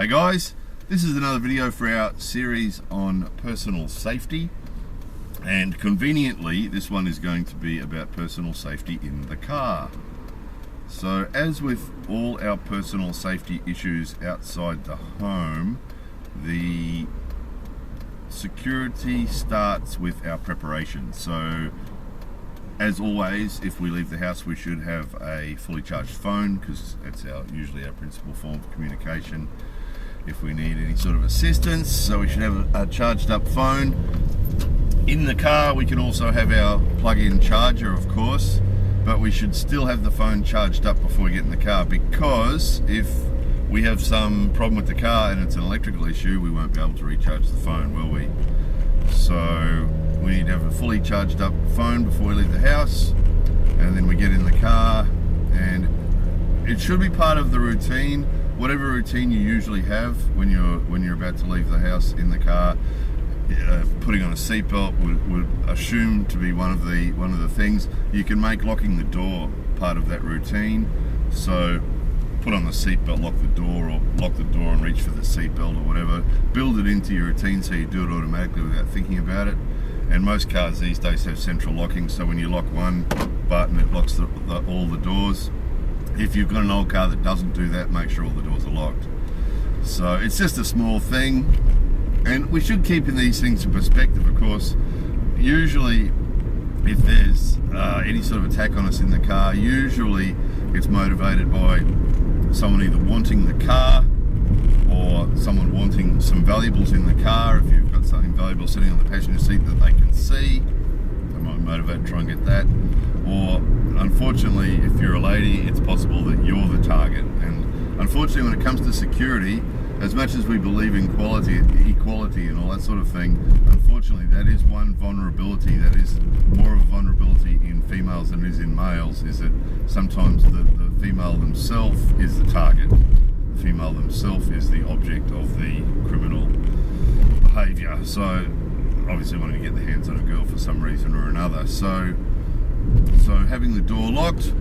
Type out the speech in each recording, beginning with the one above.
Hey guys, this is another video for our series on personal safety, and conveniently this one is going to be about personal safety in the car. So as with all our personal safety issues outside the home, the security starts with our preparation. So as always, if we leave the house, we should have a fully charged phone, because that's usually our principal form of communication if we need any sort of assistance. So we should have a charged up phone. In the car we can also have our plug-in charger, of course, but we should still have the phone charged up before we get in the car, because if we have some problem with the car and it's an electrical issue, we won't be able to recharge the phone, will we? So we need to have a fully charged up phone before we leave the house, and then we get in the car, and it should be part of the routine. Whatever routine you usually have when you're about to leave the house in the car, putting on a seatbelt would assume to be one of the things. You can make locking the door part of that routine. So put on the seatbelt, lock the door, or lock the door and reach for the seatbelt or whatever. Build it into your routine so you do it automatically without thinking about it. And most cars these days have central locking, so when you lock one button, it locks all the doors. If you've got an old car that doesn't do that, make sure all the doors are locked. So it's just a small thing, and we should keep in these things in perspective. Of course, usually if there's any sort of attack on us in the car, usually it's motivated by someone either wanting the car or someone wanting some valuables in the car. If you've got something valuable sitting on the passenger seat that they can see, they might motivate to try and get that. Or unfortunately, if you're a lady, it's possible that you're the target. And unfortunately, when it comes to security, as much as we believe in equality and all that sort of thing, unfortunately that is one vulnerability that is more of a vulnerability in females than it is in males, is that sometimes the female themselves is the target. The female themselves is the object of the criminal behaviour. So obviously wanting to get their hands on a girl for some reason or another. So having the door locked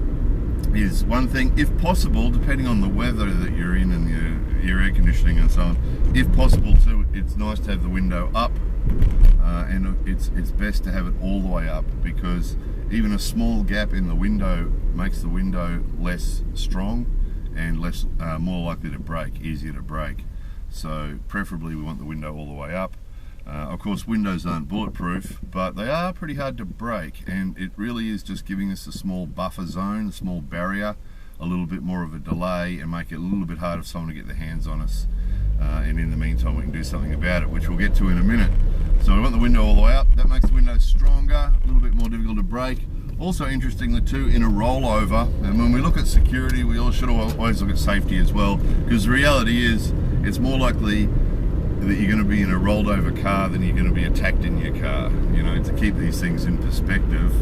is one thing. If possible, depending on the weather that you're in and your air conditioning and so on, if possible too, it's nice to have the window up, and it's best to have it all the way up, because even a small gap in the window makes the window less strong and more likely to break, easier to break. So preferably we want the window all the way up. Of course, windows aren't bulletproof, but they are pretty hard to break, and it really is just giving us a small buffer zone, a small barrier, a little bit more of a delay, and make it a little bit harder for someone to get their hands on us. And in the meantime, we can do something about it, which we'll get to in a minute. So we want the window all the way up. That makes the window stronger, a little bit more difficult to break. Also, interestingly too, in a rollover, and when we look at security, we all should always look at safety as well, because the reality is, it's more likely that you're going to be in a rolled over car than you're going to be attacked in your car. You know, to keep these things in perspective,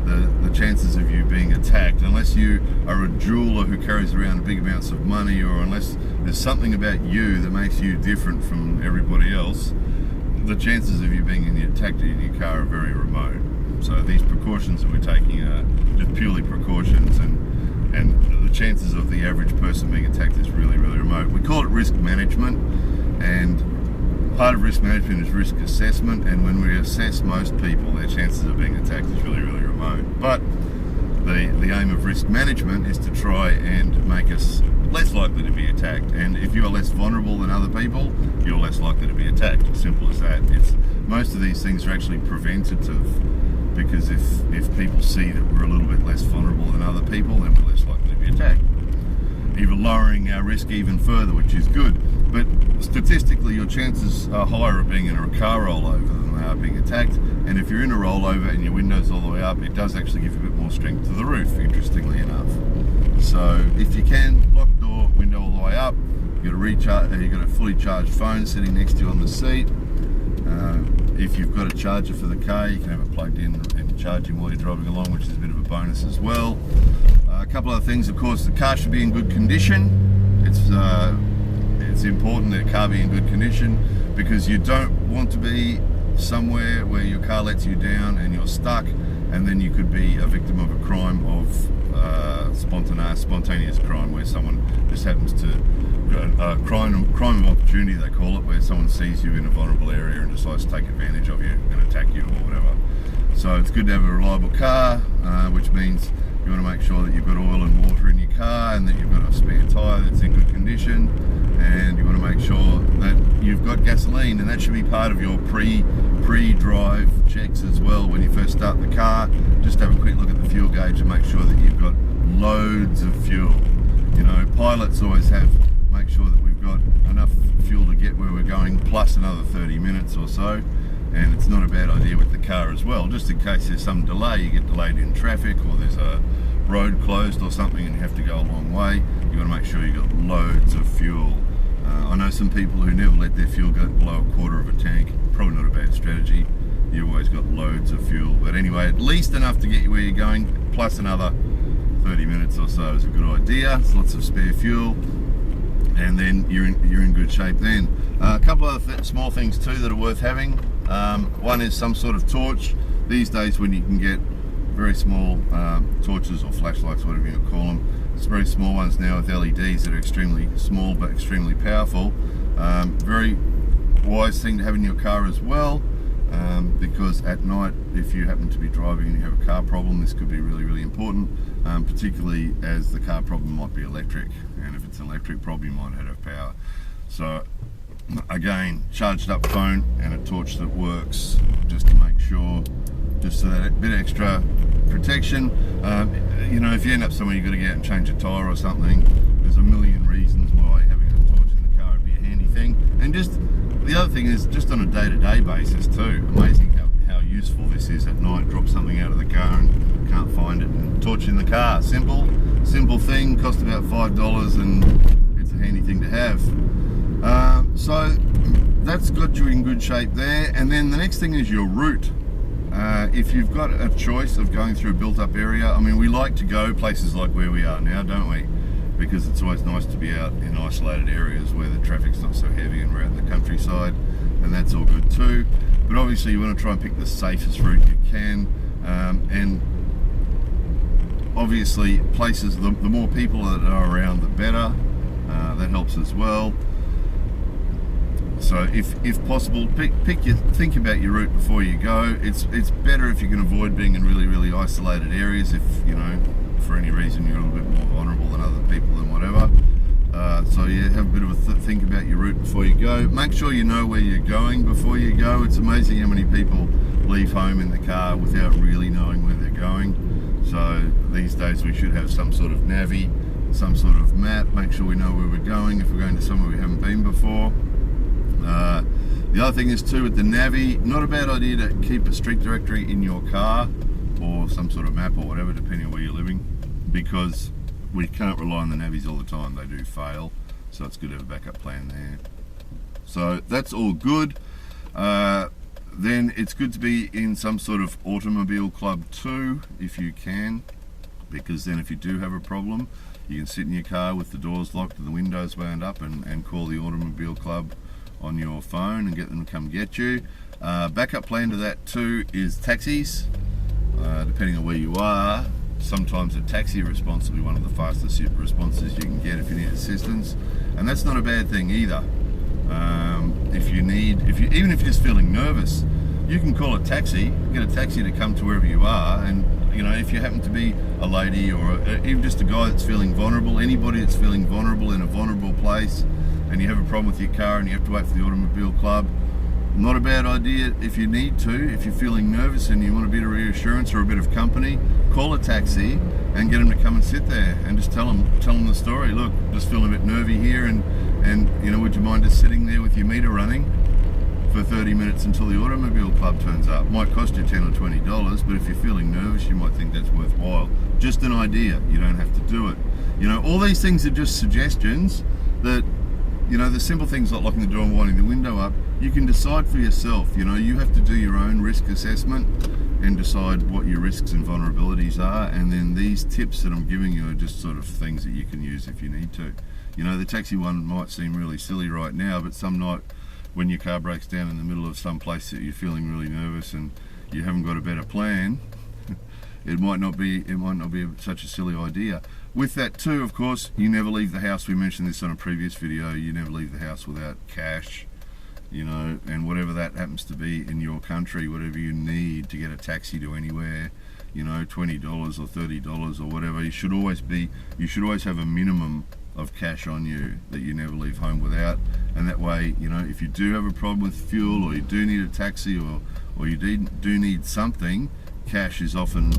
the chances of you being attacked, unless you are a jeweler who carries around big amounts of money, or unless there's something about you that makes you different from everybody else, the chances of you being attacked in your car are very remote. So these precautions that we're taking are just purely precautions, and the chances of the average person being attacked is really, really remote. We call it risk management, and part of risk management is risk assessment, and when we assess most people, their chances of being attacked is really, really remote. But the aim of risk management is to try and make us less likely to be attacked, and if you are less vulnerable than other people, you're less likely to be attacked. Simple as that. Most of these things are actually preventative, because if people see that we're a little bit less vulnerable than other people, then we're less likely to be attacked. Even lowering our risk even further, which is good. But statistically, your chances are higher of being in a car rollover than they are being attacked. And if you're in a rollover and your window's all the way up, it does actually give you a bit more strength to the roof, interestingly enough. So if you can, lock door, window all the way up. You've got a fully charged phone sitting next to you on the seat. If you've got a charger for the car, you can have it plugged in and charging while you're driving along, which is a bit of a bonus as well. A couple other things, of course, the car should be in good condition. It's important that a car be in good condition, because you don't want to be somewhere where your car lets you down and you're stuck, and then you could be a victim of a crime of spontaneous crime, where someone just happens to a crime of opportunity, they call it, where someone sees you in a vulnerable area and decides to take advantage of you and attack you or whatever. So it's good to have a reliable car, which means you want to make sure that you've got oil and water in your car, and that you've got a spare tyre that's in good condition, and you want to make sure that you've got gasoline, and that should be part of your pre-drive checks as well. When you first start the car, just have a quick look at the fuel gauge and make sure that you've got loads of fuel. You know, pilots always make sure that we've got enough fuel to get where we're going, plus another 30 minutes or so. And it's not a bad idea with the car as well, just in case there's some delay, you get delayed in traffic, or there's a road closed or something and you have to go a long way. You want to make sure you've got loads of fuel. I know some people who never let their fuel go below a quarter of a tank. Probably not a bad strategy. You've always got loads of fuel, but anyway, at least enough to get you where you're going, plus another 30 minutes or so is a good idea. It's lots of spare fuel, and then you're in good shape then. A couple of small things too that are worth having. One is some sort of torch. These days, when you can get very small torches or flashlights, whatever you call them, it's very small ones now with LEDs that are extremely small but extremely powerful. Very wise thing to have in your car as well, because at night, if you happen to be driving and you have a car problem, this could be really, really important, particularly as the car problem might be electric, and if it's an electric problem, you might not have power. So again, charged up phone and a torch that works, just to make sure, just so that a bit extra protection. You know, if you end up somewhere you've got to get out and change a tyre or something, there's a million reasons why having a torch in the car would be a handy thing. And just the other thing is, just on a day-to-day basis too, amazing how useful this is at night. Drop something out of the car and can't find it, and torch in the car. Simple thing, cost about $5, and it's a handy thing to have. So that's got you in good shape there. And then the next thing is your route. If you've got a choice of going through a built-up area, I mean, we like to go places like where we are now, don't we? Because it's always nice to be out in isolated areas where the traffic's not so heavy and we're out in the countryside, and that's all good too. But obviously you want to try and pick the safest route you can, and obviously places, the more people that are around, the better. That helps as well. So if possible, think about your route before you go. It's better if you can avoid being in really, really isolated areas, if, you know, for any reason you're a little bit more vulnerable than other people and whatever. So yeah, have a bit of a think about your route before you go. Make sure you know where you're going before you go. It's amazing how many people leave home in the car without really knowing where they're going. So these days we should have some sort of navvy, some sort of map, make sure we know where we're going if we're going to somewhere we haven't been before. The other thing is too, with the navvy, not a bad idea to keep a street directory in your car, or some sort of map or whatever, depending on where you're living, because we can't rely on the navvies all the time. They do fail, so it's good to have a backup plan there. So that's all good. Then it's good to be in some sort of automobile club too, if you can, because then if you do have a problem, you can sit in your car with the doors locked and the windows wound up and call the automobile club on your phone and get them to come get you. Backup plan to that too is taxis. Depending on where you are, sometimes a taxi response will be one of the fastest responses you can get if you need assistance, and that's not a bad thing either. Even if you're just feeling nervous, you can call a taxi, get a taxi to come to wherever you are, and you know, if you happen to be a lady or even just a guy that's feeling vulnerable, anybody that's feeling vulnerable in a vulnerable place, and you have a problem with your car and you have to wait for the automobile club, not a bad idea if you need to. If you're feeling nervous and you want a bit of reassurance or a bit of company, call a taxi and get them to come and sit there and just tell them the story. Look, just feeling a bit nervy here, and you know, would you mind just sitting there with your meter running for 30 minutes until the automobile club turns up? Might cost you $10 or $20, but if you're feeling nervous, you might think that's worthwhile. Just an idea, you don't have to do it. You know, all these things are just suggestions that, you know, the simple things like locking the door and winding the window up, you can decide for yourself. You know, you have to do your own risk assessment and decide what your risks and vulnerabilities are, and then these tips that I'm giving you are just sort of things that you can use if you need to. You know, the taxi one might seem really silly right now, but some night when your car breaks down in the middle of some place that you're feeling really nervous and you haven't got a better plan, it might not be such a silly idea. With that too, of course, you never leave the house. We mentioned this on a previous video. You never leave the house without cash, you know, and whatever that happens to be in your country, whatever you need to get a taxi to anywhere, you know, $20 or $30 or whatever, you should always have a minimum of cash on you that you never leave home without. And that way, you know, if you do have a problem with fuel, or you do need a taxi, or you do need something, cash is often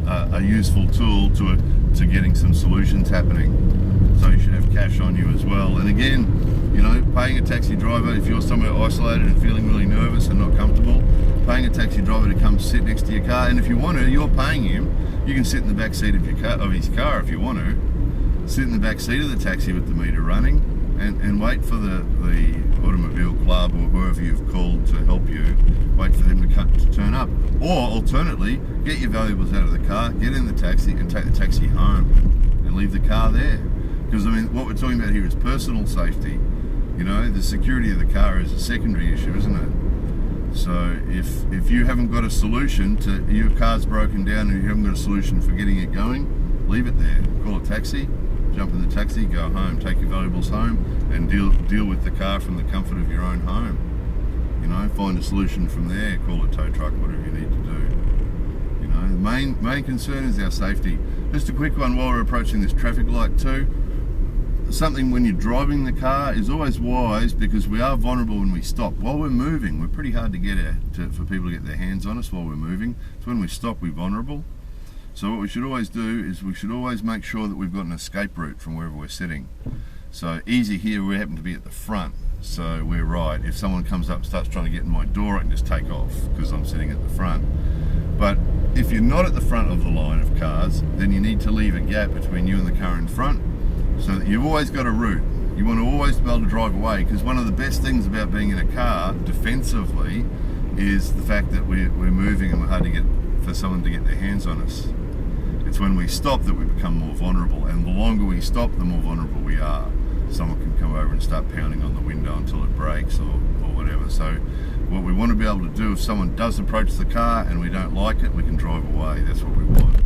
a useful tool to getting some solutions happening. So you should have cash on you as well. And again, you know, paying a taxi driver, if you're somewhere isolated and feeling really nervous and not comfortable, paying a taxi driver to come sit next to your car, and if you want to, you're paying him, you can sit in the back seat of his car if you want to. Sit in the back seat of the taxi with the meter running, and wait for the automobile club or whoever you've called to help you, wait for them to turn up. Or alternately, get your valuables out of the car, get in the taxi and take the taxi home and leave the car there. Because I mean, what we're talking about here is personal safety. You know, the security of the car is a secondary issue, isn't it? So if you haven't got a solution to, your car's broken down and you haven't got a solution for getting it going, leave it there. Call a taxi, jump in the taxi, go home, take your valuables home, and deal with the car from the comfort of your own home. You know, find a solution from there, call a tow truck, whatever you need to do. You know, the main concern is our safety. Just a quick one while we're approaching this traffic light too. Something when you're driving the car is always wise, because we are vulnerable when we stop. While we're moving, we're pretty hard for people to get their hands on us while we're moving. So when we stop, we're vulnerable. So what we should always do is we should always make sure that we've got an escape route from wherever we're sitting. So easy here, we happen to be at the front, so we're right. If someone comes up and starts trying to get in my door, I can just take off because I'm sitting at the front. But if you're not at the front of the line of cars, then you need to leave a gap between you and the car in front, so that you've always got a route. You want to always be able to drive away, because one of the best things about being in a car defensively is the fact that we're moving and we're hard to get for someone to get their hands on us. It's when we stop that we become more vulnerable, and the longer we stop, the more vulnerable we are. Someone can come over and start pounding on the window until it breaks or whatever. So what we want to be able to do, if someone does approach the car and we don't like it, we can drive away. That's what we want.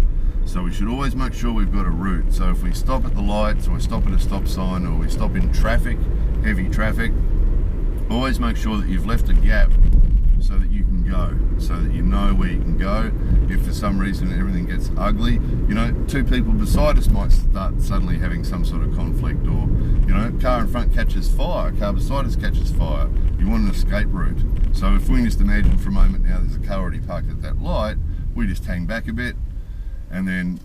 So we should always make sure we've got a route. So if we stop at the lights, or we stop at a stop sign, or we stop in traffic, heavy traffic, always make sure that you've left a gap so that you can go, so that you know where you can go. If for some reason everything gets ugly, you know, two people beside us might start suddenly having some sort of conflict, or, you know, car in front catches fire, car beside us catches fire. You want an escape route. So if we can just imagine for a moment now there's a car already parked at that light, we just hang back a bit, and then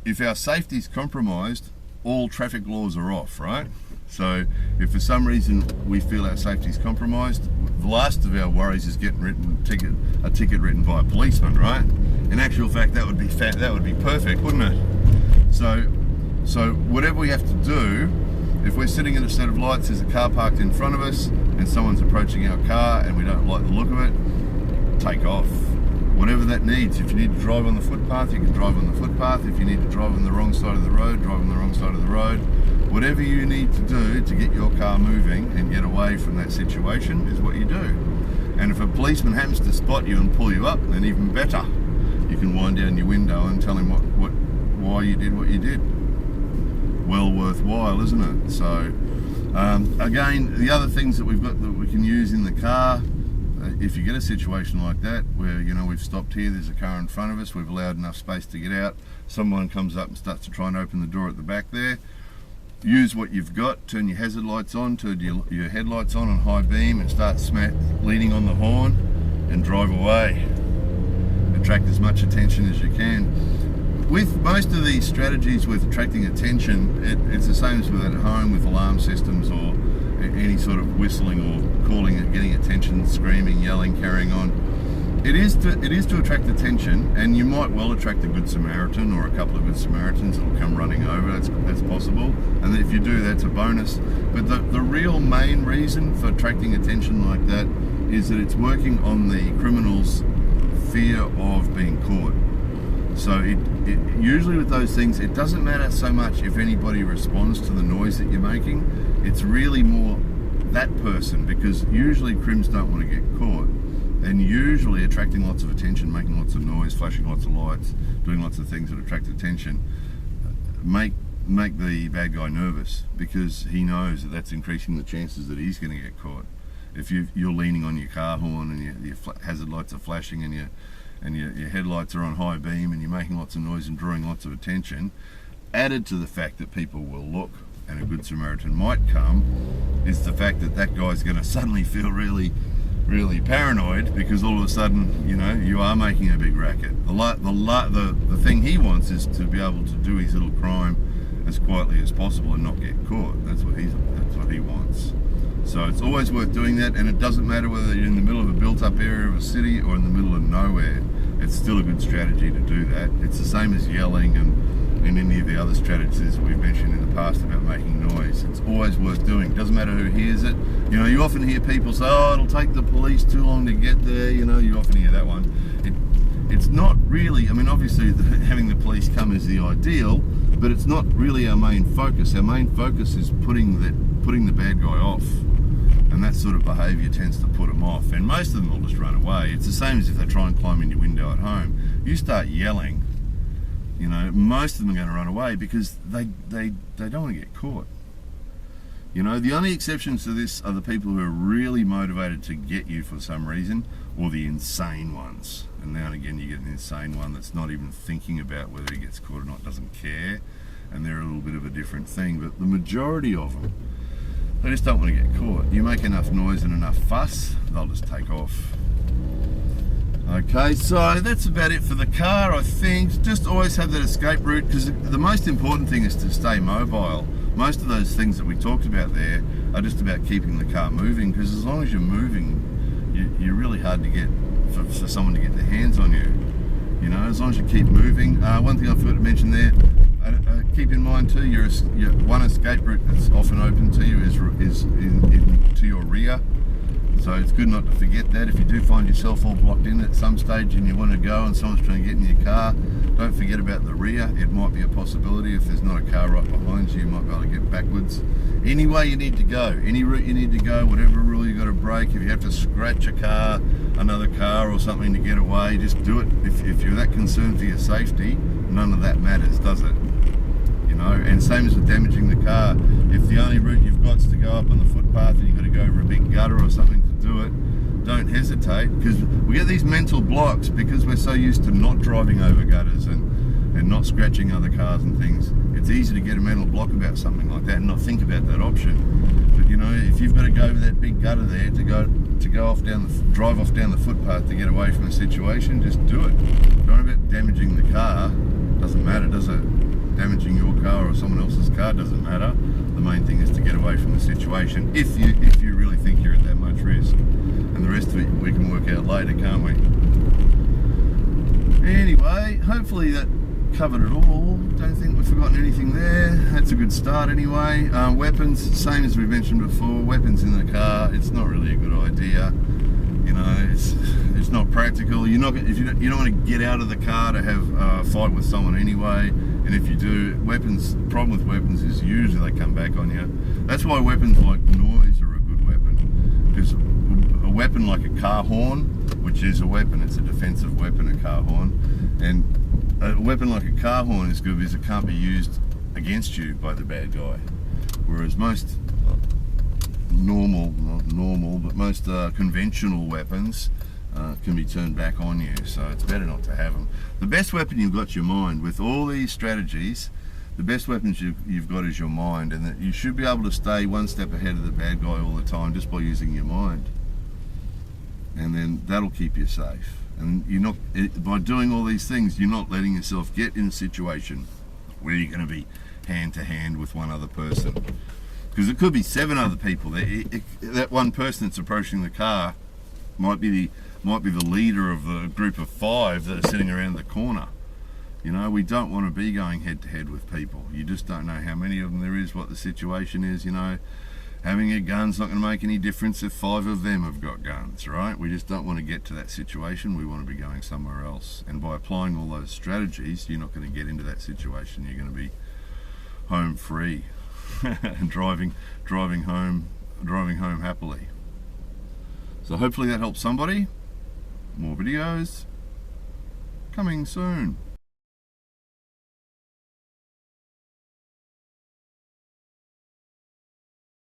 if our safety is compromised, all traffic laws are off, right? So if for some reason we feel our safety is compromised, the last of our worries is getting a ticket written by a policeman, right? In actual fact, that would be perfect, wouldn't it? So whatever we have to do, if we're sitting in a set of lights, there's a car parked in front of us, and someone's approaching our car and we don't like the look of it, take off. Whatever that needs. If you need to drive on the footpath, you can drive on the footpath. If you need to drive on the wrong side of the road, drive on the wrong side of the road. Whatever you need to do to get your car moving and get away from that situation is what you do. And if a policeman happens to spot you and pull you up, then even better. You can wind down your window and tell him why you did what you did. Well worthwhile, isn't it? So again, the other things that we've got that we can use in the car, if you get a situation like that where, you know, we've stopped here, there's a car in front of us, we've allowed enough space to get out, someone comes up and starts to try and open the door at the back there, use what you've got, turn your hazard lights on, turn your headlights on high beam, and start leaning on the horn and drive away. Attract as much attention as you can. With most of these strategies with attracting attention, it's the same as with at home with alarm systems or any sort of whistling or calling it, getting attention, screaming, yelling, carrying on. It is to attract attention, and you might well attract a good Samaritan or a couple of good Samaritans that will come running over. That's possible, and if you do, that's a bonus. But the real main reason for attracting attention like that is that it's working on the criminal's fear of being caught. So it usually with those things, it doesn't matter so much if anybody responds to the noise that you're making. It's really more that person, because usually crims don't want to get caught. and usually attracting lots of attention, making lots of noise, flashing lots of lights, doing lots of things that attract attention, make the bad guy nervous, because he knows that that's increasing the chances that he's going to get caught. If you're leaning on your car horn and your hazard lights are flashing and your headlights are on high beam and you're making lots of noise and drawing lots of attention, added to the fact that people will look and a good Samaritan might come, is the fact that that guy's going to suddenly feel really paranoid, because all of a sudden, you know, you are making a big racket. The thing he wants is to be able to do his little crime as quietly as possible and not get caught. That's what he wants. So it's always worth doing that, and it doesn't matter whether you're in the middle of a built-up area of a city or in the middle of nowhere. It's still a good strategy to do that. It's the same as yelling and any of the other strategies we've mentioned in the past about making noise. It's always worth doing. Doesn't matter who hears it. You know, you often hear people say, oh, it'll take the police too long to get there. You know, you often hear that one. It's not really, I mean, obviously having the police come is the ideal, but it's not really our main focus. Our main focus is putting the bad guy off. And that sort of behaviour tends to put them off. And most of them will just run away. It's the same as if they try and climb in your window at home. You start yelling, you know, most of them are going to run away because they don't want to get caught. You know, the only exceptions to this are the people who are really motivated to get you for some reason, or the insane ones. And now and again you get an insane one that's not even thinking about whether he gets caught or not, doesn't care, and they're a little bit of a different thing. But the majority of them, they just don't want to get caught. You make enough noise and enough fuss, they'll just take off. Okay, so that's about it for the car, I think. Just always have that escape route, because the most important thing is to stay mobile. Most of those things that we talked about there are just about keeping the car moving, because as long as you're moving, you're really hard to get for someone to get their hands on you. You know, as long as you keep moving. One thing I forgot to mention there, keep in mind too, your one escape route that's often open to you is to your rear. So it's good not to forget that. If you do find yourself all blocked in at some stage and you want to go and someone's trying to get in your car, don't forget about the rear. It might be a possibility. If there's not a car right behind you, you might be able to get backwards. Any way you need to go, any route you need to go, whatever rule you got to break, if you have to scratch a car, another car or something to get away, just do it. If you're that concerned for your safety, none of that matters, does it? You know, and same as with damaging the car. If the only route you've got is to go up on the footpath and you've got to go over a big gutter or something to do it, don't hesitate, because we get these mental blocks because we're so used to not driving over gutters and not scratching other cars and things. It's easy to get a mental block about something like that and not think about that option. But you know, if you've got to go over that big gutter there to drive off down the footpath to get away from a situation, just do it. Don't worry about damaging the car. Doesn't matter, does it? Damaging your car or someone else's car doesn't matter. The main thing is to get away from the situation, if you really think you're at that much risk. And the rest of it we can work out later, can't we? Anyway, hopefully that covered it all. Don't think we've forgotten anything there. That's a good start anyway. Weapons, same as we mentioned before, weapons in the car, it's not really a good idea. You know, it's not practical. You don't want to get out of the car to have a fight with someone anyway. And if you do, problem with weapons is usually they come back on you. That's why weapons like noise are a good weapon. Because a weapon like a car horn, which is a weapon, it's a defensive weapon, a car horn. And a weapon like a car horn is good because it can't be used against you by the bad guy. Whereas most most conventional weapons can be turned back on you, so it's better not to have them. The best weapon you've got is your mind. With all these strategies, the best weapons you've got is your mind, and that you should be able to stay one step ahead of the bad guy all the time just by using your mind, and then that'll keep you safe. And by doing all these things, you're not letting yourself get in a situation where you're going to be hand to hand with one other person, because it could be 7 other people. That one person that's approaching the car might be the leader of a group of 5 that are sitting around the corner. You know, we don't want to be going head to head with people. You just don't know how many of them there is, what the situation is. You know, having a gun's not going to make any difference if 5 of them have got guns, right? We just don't want to get to that situation. We want to be going somewhere else. And by applying all those strategies, you're not going to get into that situation. You're going to be home free and driving home happily. So hopefully that helps somebody. More videos coming soon.